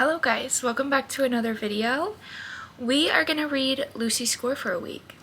Hello guys, welcome back to another video. We are gonna read Lucy Score for a week.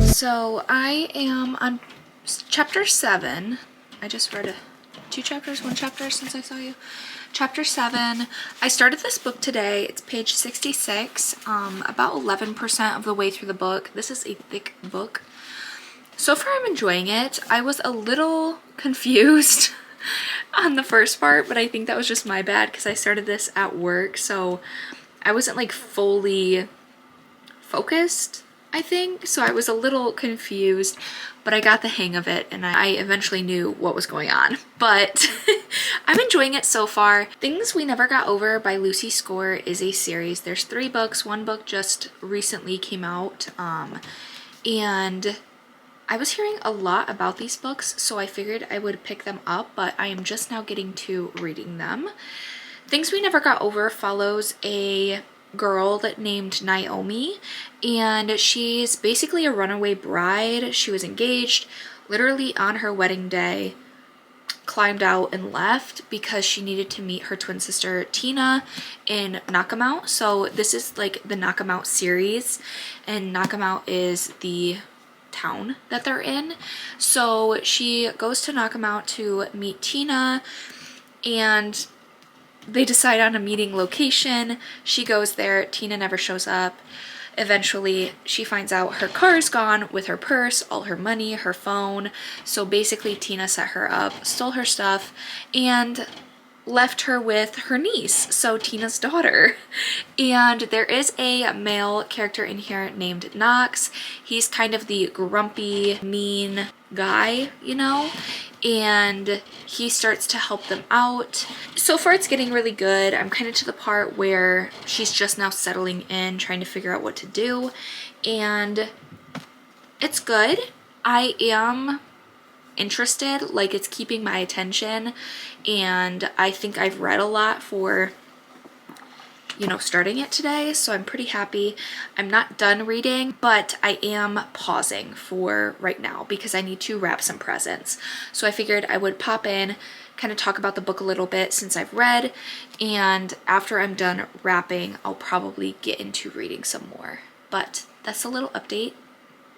So I am on chapter 7. I just read one chapter since I saw you. Chapter 7. I started this book today. It's page 66, about 11% of the way through the book. This is a thick book. So far I'm enjoying it. I was a little confused on the first part, but I think that was just my bad because I started this at work, so I wasn't like fully focused, I think, so I was a little confused, but I got the hang of it and I eventually knew what was going on. But I'm enjoying it so far. Things We Never Got Over by Lucy Score is a series. There's 3 books. One book just recently came out, and I was hearing a lot about these books, so I figured I would pick them up, but I am just now getting to reading them. Things We Never Got Over follows a girl named Naomi, and she's basically a runaway bride. She was engaged literally on her wedding day, climbed out and left because she needed to meet her twin sister Tina in Knockamout. So this is like the Knockamout series, and Knockamout is the town that they're in. So she goes to Knockamout to meet Tina, and they decide on a meeting location. She goes there. Tina never shows up. Eventually, she finds out her car's gone with her purse, all her money, her phone. So basically, Tina set her up, stole her stuff, and left her with her niece, so Tina's daughter. And there is a male character in here named Knox. He's kind of the grumpy, mean guy, you know, and he starts to help them out. So far it's getting really good. I'm kind of to the part where she's just now settling in, trying to figure out what to do, and it's good. I am interested, like it's keeping my attention, and I think I've read a lot for, you know, starting it today, so I'm pretty happy. I'm not done reading, but I am pausing for right now because I need to wrap some presents. So I figured I would pop in, kind of talk about the book a little bit since I've read, and after I'm done wrapping, I'll probably get into reading some more. But that's a little update.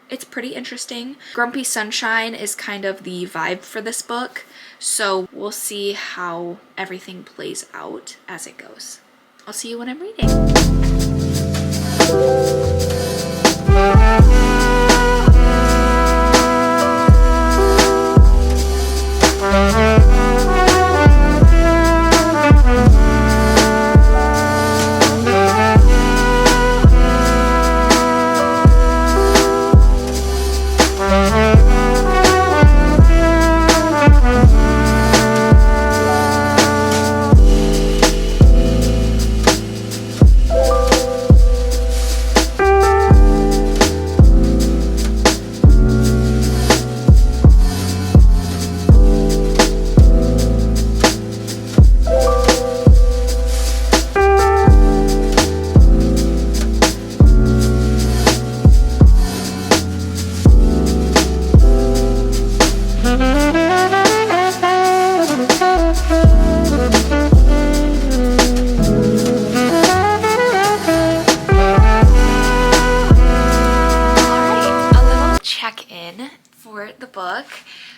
It's pretty interesting. Grumpy Sunshine is kind of the vibe for this book, so we'll see how everything plays out as it goes. I'll see you when I'm reading.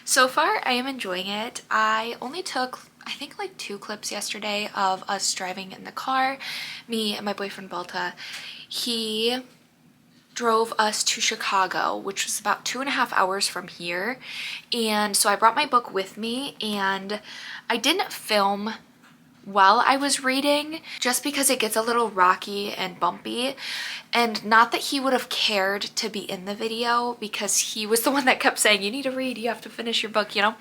So far, I am enjoying it. I only took, I think, like 2 clips yesterday of us driving in the car. Me and my boyfriend Balta. He drove us to Chicago, which was about 2.5 hours from here. And so I brought my book with me, and I didn't film while I was reading just because it gets a little rocky and bumpy, and not that he would have cared to be in the video because he was the one that kept saying, you need to read, you have to finish your book, you know.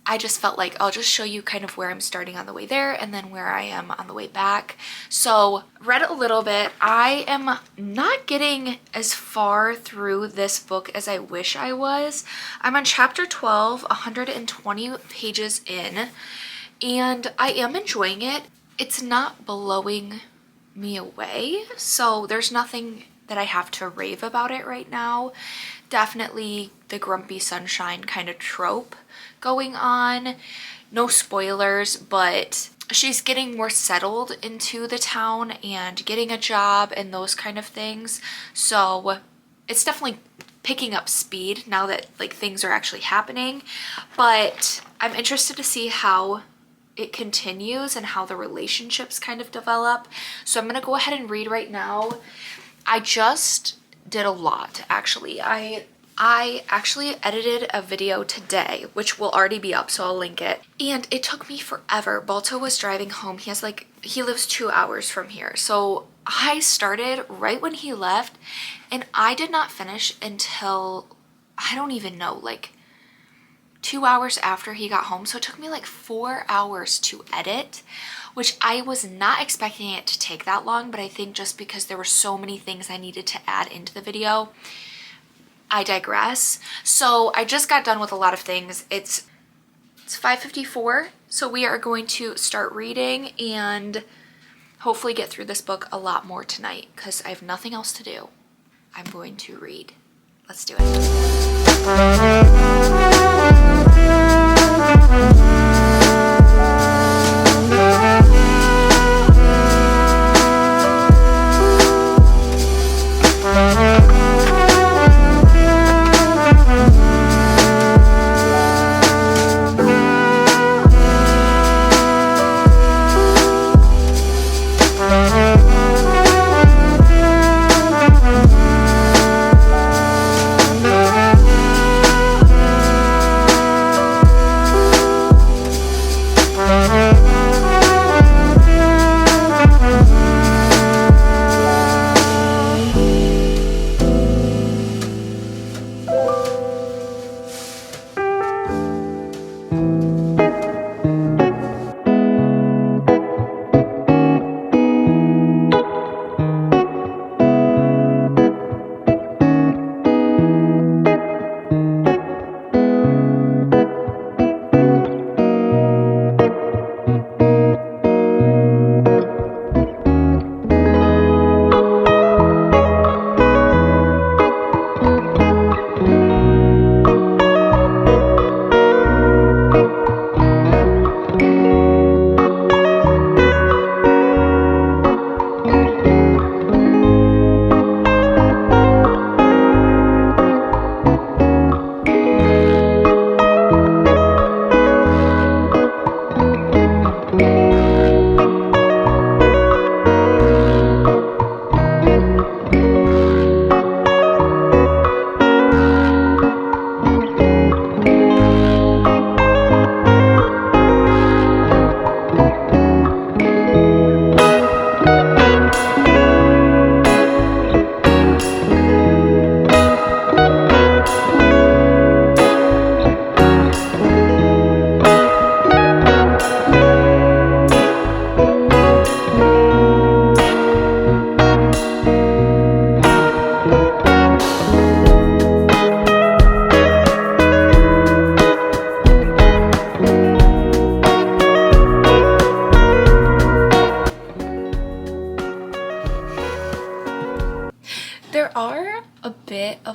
I just felt like I'll just show you kind of where I'm starting on the way there and then where I am on the way back. So read a little bit. I am not getting as far through this book as I wish I was. I'm on chapter 12, 120 pages in, and I am enjoying it. It's not blowing me away, so there's nothing that I have to rave about it right now. Definitely the grumpy sunshine kind of trope going on. No spoilers, but she's getting more settled into the town and getting a job and those kind of things. So it's definitely picking up speed now that like things are actually happening. But I'm interested to see how it continues and how the relationships kind of develop. So I'm gonna go ahead and read right now. I just did a lot, actually. I actually edited a video today, which will already be up, so I'll link it. And it took me forever. Balto was driving home. He lives 2 hours from here. So I started right when he left, and I did not finish until, I don't even know, like 2 hours after he got home. So it took me like 4 hours to edit, which I was not expecting it to take that long, but I think just because there were so many things I needed to add into the video. I digress. So I just got done with a lot of things. It's 5:54, so we are going to start reading and hopefully get through this book a lot more tonight because I have nothing else to do. I'm going to read. Let's do it.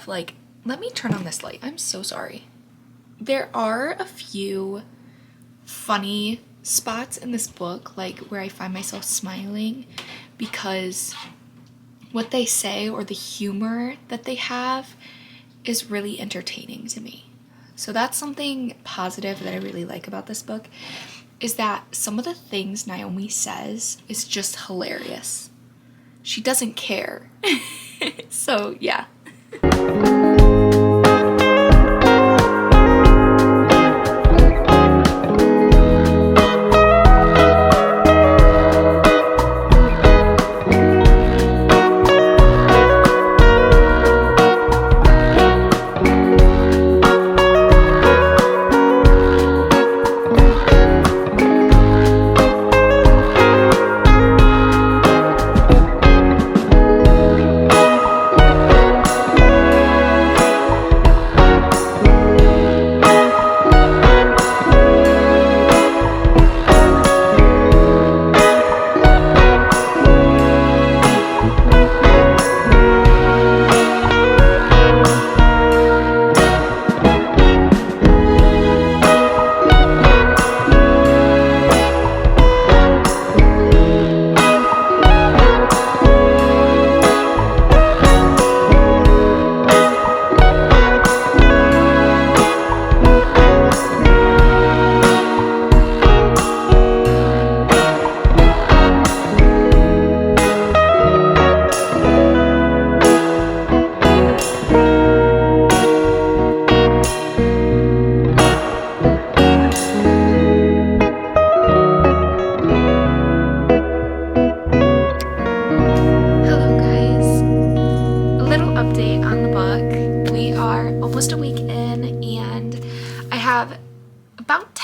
Like, let me turn on this light. I'm so sorry. There are a few funny spots in this book, like where I find myself smiling because what they say or the humor that they have is really entertaining to me. So that's something positive that I really like about this book, is that some of the things Naomi says is just hilarious. She doesn't care. So yeah.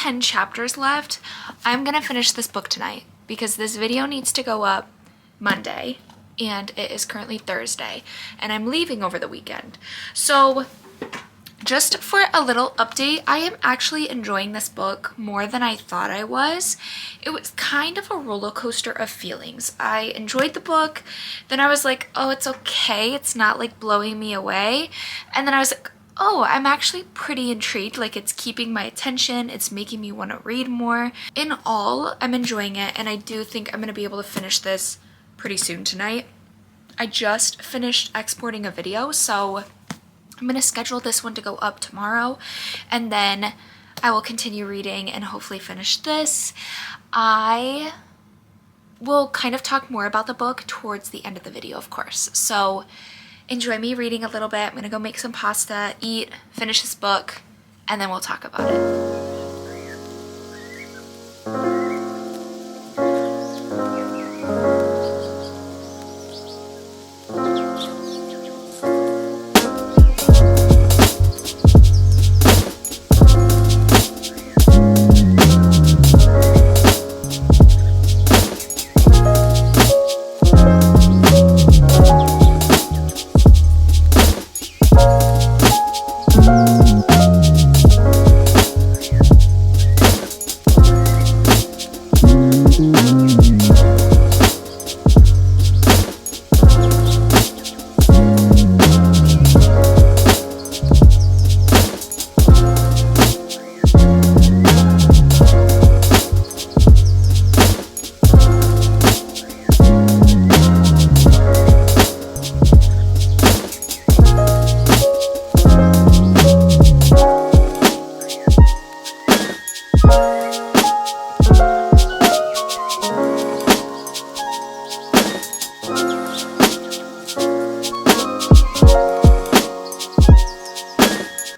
10 chapters left. I'm gonna finish this book tonight because this video needs to go up Monday and it is currently Thursday and I'm leaving over the weekend. So just for a little update, I am actually enjoying this book more than I thought I was. It was kind of a roller coaster of feelings. I enjoyed the book, then I was like, oh, it's okay, it's not like blowing me away. And then I was like, oh, I'm actually pretty intrigued, like it's keeping my attention, it's making me want to read more. In all, I'm enjoying it and I do think I'm going to be able to finish this pretty soon tonight. I just finished exporting a video, so I'm going to schedule this one to go up tomorrow and then I will continue reading and hopefully finish this. I will kind of talk more about the book towards the end of the video, of course. So enjoy me reading a little bit. I'm going to go make some pasta, eat, finish this book, and then we'll talk about it.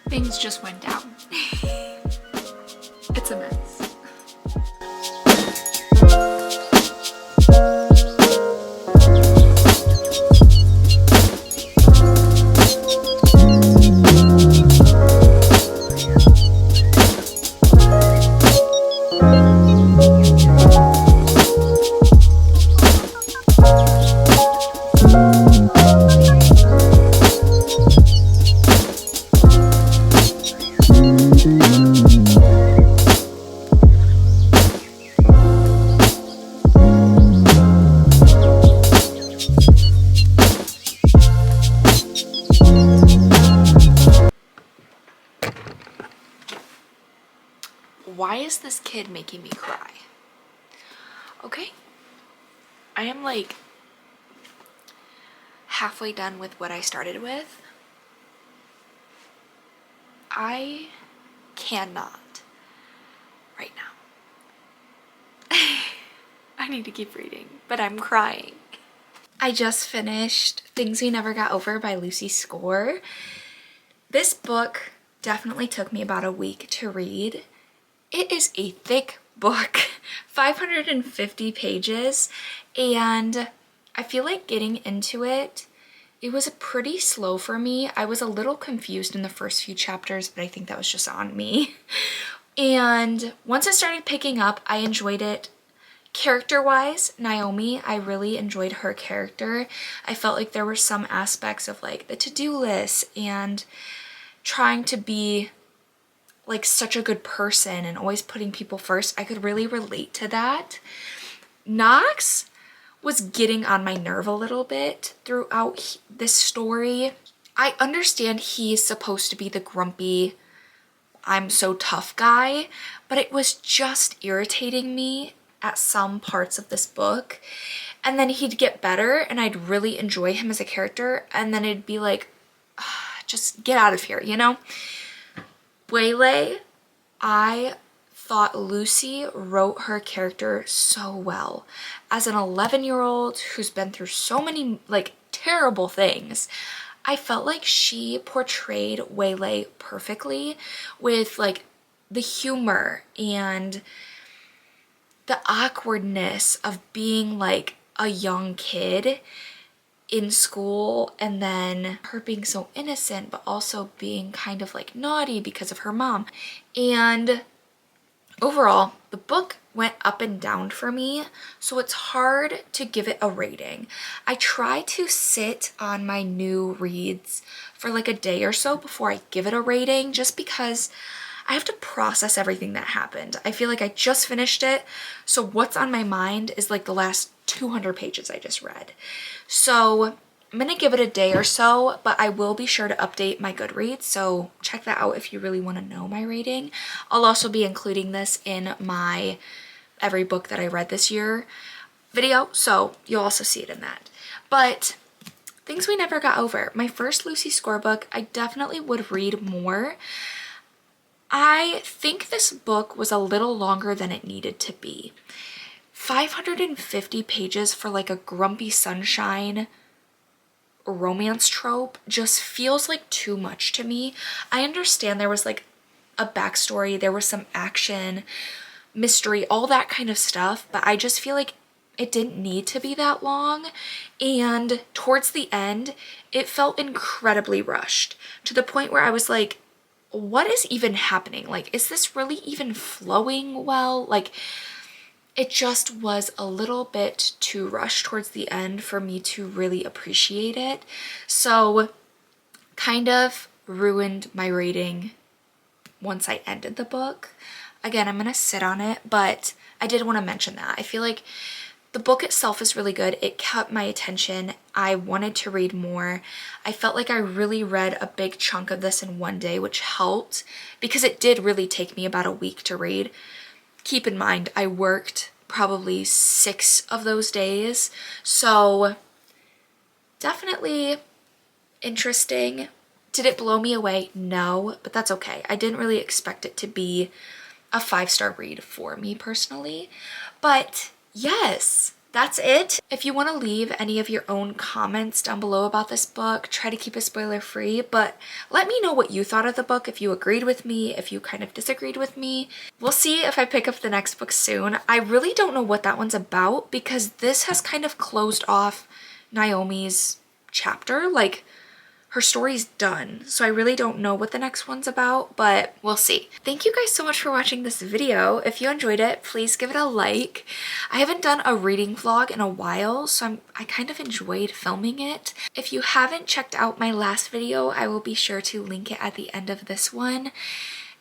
Things just went down. It's a mess. Why is this kid making me cry? Okay, I am like halfway done with what I started with. I cannot right now. I need to keep reading, but I'm crying. I just finished Things We Never Got Over by Lucy Score. This book definitely took me about a week to read. It is a thick book, 550 pages, and I feel like getting into it, it was pretty slow for me. I was a little confused in the first few chapters, but I think that was just on me. And once I started picking up, I enjoyed it. Character-wise, Naomi, I really enjoyed her character. I felt like there were some aspects of like the to-do list and trying to be like such a good person and always putting people first. I could really relate to that. Knox was getting on my nerve a little bit throughout this story. I understand he's supposed to be the grumpy, I'm so tough guy, but it was just irritating me at some parts of this book. And then he'd get better and I'd really enjoy him as a character, and then it'd be like, just get out of here, you know? Waylay, I thought Lucy wrote her character so well. As an 11-year-old who's been through so many like terrible things, I felt like she portrayed Waylay perfectly with like the humor and the awkwardness of being like a young kid in school, and then her being so innocent but also being kind of like naughty because of her mom. And Overall, the book went up and down for me, so it's hard to give it a rating. I try to sit on my new reads for like a day or so before I give it a rating, just because I have to process everything that happened. I feel like I just finished it, so what's on my mind is like the last 200 pages I just read. So I'm gonna give it a day or so, but I will be sure to update my Goodreads, so check that out if you really want to know my rating. I'll also be including this in my every book that I read this year video, so you'll also see it in that. But things we never got over. My first Lucy Score book, I definitely would read more. I think this book was a little longer than it needed to be. 550 pages for like a grumpy sunshine romance trope just feels like too much to me. I understand there was like a backstory, there was some action, mystery, all that kind of stuff, but I just feel like it didn't need to be that long. And towards the end, it felt incredibly rushed to the point where I was like, what is even happening? Like, is this really even flowing well? Like, it just was a little bit too rushed towards the end for me to really appreciate it. So kind of ruined my rating once I ended the book. Again, I'm gonna sit on it, but I did want to mention that. I feel like the book itself is really good. It kept my attention. I wanted to read more. I felt like I really read a big chunk of this in one day, which helped because it did really take me about a week to read. Keep in mind, I worked probably 6 of those days, so definitely interesting. Did it blow me away? No, but that's okay. I didn't really expect it to be a 5-star read for me personally, but yes, that's it. If you want to leave any of your own comments down below about this book, try to keep it spoiler free, but let me know what you thought of the book, if you agreed with me, if you kind of disagreed with me. We'll see if I pick up the next book soon. I really don't know what that one's about because this has kind of closed off Naomi's chapter. Like, her story's done, so I really don't know what the next one's about, but we'll see. Thank you guys so much for watching this video. If you enjoyed it, please give it a like. I haven't done a reading vlog in a while, so I kind of enjoyed filming it. If you haven't checked out my last video, I will be sure to link it at the end of this one.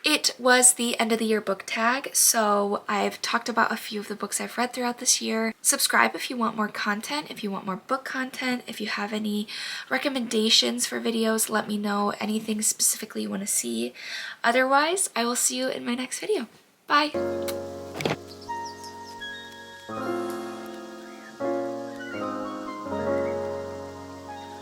It was the end of the year book tag, so I've talked about a few of the books I've read throughout this year. Subscribe if you want more content, if you want more book content, if you have any recommendations for videos, let me know anything specifically you want to see. Otherwise, I will see you in my next video. Bye!